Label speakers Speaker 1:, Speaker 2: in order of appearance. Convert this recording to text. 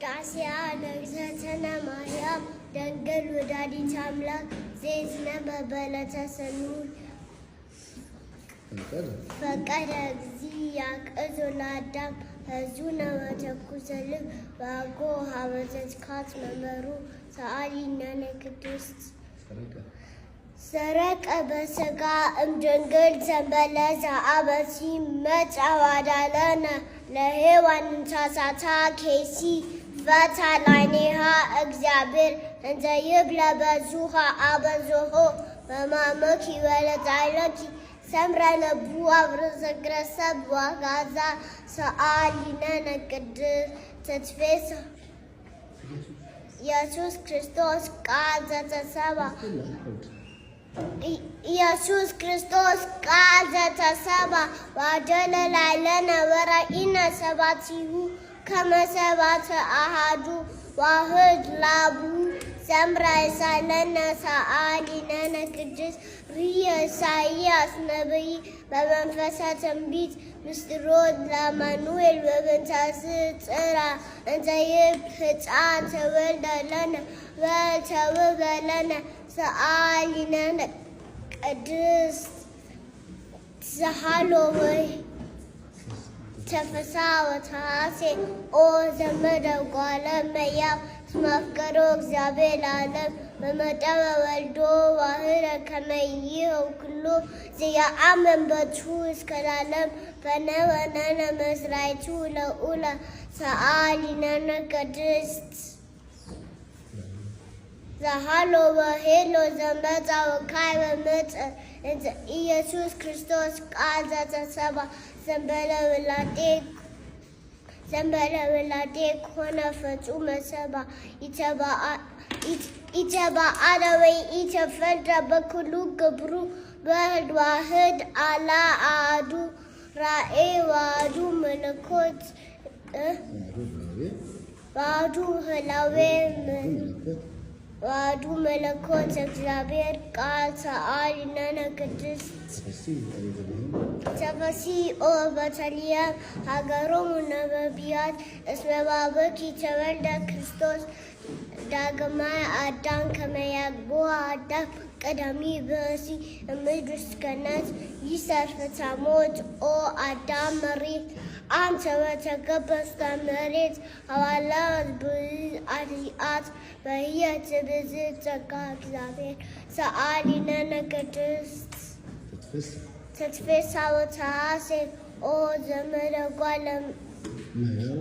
Speaker 1: ውዳሴያ ለእግዝእትነ ማርያም ድንግል ወላዲተ አምላክ ዘእዝነበ በዕለተ ሰኑይ ፈቀደ እግዚእ ያቅዞ ለአዳም ሕዙነ ወተኩሰ ልብ ወአግቦ ሀበ ተስካት መንበሩ ሰአሊነነ ቅድስት ሰረቀ በሥጋ እምድንግል ዘእንበለ ዘአበሲ መጽአ ወአዳለነ ለሔዋን እንተሳታ ከይሲ ፈታ ላዕሌሃ እግዚአብሔር እንዘ ይብለ በዙኃ አበዝሖ በማመኪ ወለጻዕለኪ ሰምረ ለቡ አብረዘግረ ሰብ ወጋዛ ሰአሊነነ ቅድስት ትትፌሳ ኢየሱስ ክርስቶስ ቃል ዘተሰብአ ኢየሱስ ክርስቶስ ቃል ዘተሰብአ ወአደለ ላዕሌነ ወረኢነ ሰባቲሁ ከመ ሰባተ አሐዱ ዋሕድ ላቡ ሰምራ ይሳለነ ሰአሊነነ ቅድስት ርእየ ኢሳይያስ ነቢይ በመንፈሰ ትንቢት ምስጢሮ ለአማኑኤል በበንተ ጽርዓ እንዘ ይብል ሕፃን ተወልደ ለነ ወተውህበ ለነ ሰአሊነነ ቅድስት ዘሃሎ ወይ ተፈሳ ወተሐሴን ኦ ዘመደ ጓለ እመሕያው እስመ አፍቀሮ እግዚአብሔር ለዓለም በመጠወ ወልዶ ዋህረ ከመ ይሕየው ኩሎ ዘየአምን በቱ እስከ ለዓለም ፈነወነነ መሥራይቱ ለዑለ ሰአሊነነ ቅድስት ዘሃሎ ወሄሎ ዘመጻ ወካዕበ መጽእ እንዘ ኢየሱስ ክርስቶስ ቃል ዘተሰብአ ዘእንበለ ውላዴ ኮነ ፍጹመ ሰብአ ኢተባአለ ወኢተፈልጠ በኩሉ ግብሩ ወልድ ዋሕድ አላ አሐዱ ራእየ ወአሐዱ መለኮት ወአሐዱ ህላዌ ወአሐዱ መለኮት እግዚአብሔር ቃል ሰአሊነነ ቅድስት ተፈሥሒ ኦ ቤተልሔም ሀገሮሙ ነቢያት እስመ በኀቤኪ ተወልደ ክርስቶስ ዳግማይ አዳም ከመ ያግቦ አዳም ቀዳሚ ብእሲ እምድር እስከ ገነት ይእዜሰ ፍትሐ ሞት ኦ አዳም መሬት አንተ ወተገበዝከ መሬት ሀዋላት ብፅዓት በሕይወት ብዝሕ ጸጋ እግዚአብሔር ሰአሊነነ ቅድስት ትትፌሳ ወተሐሴን ኦ ዘመደ ጓለ እመሕያው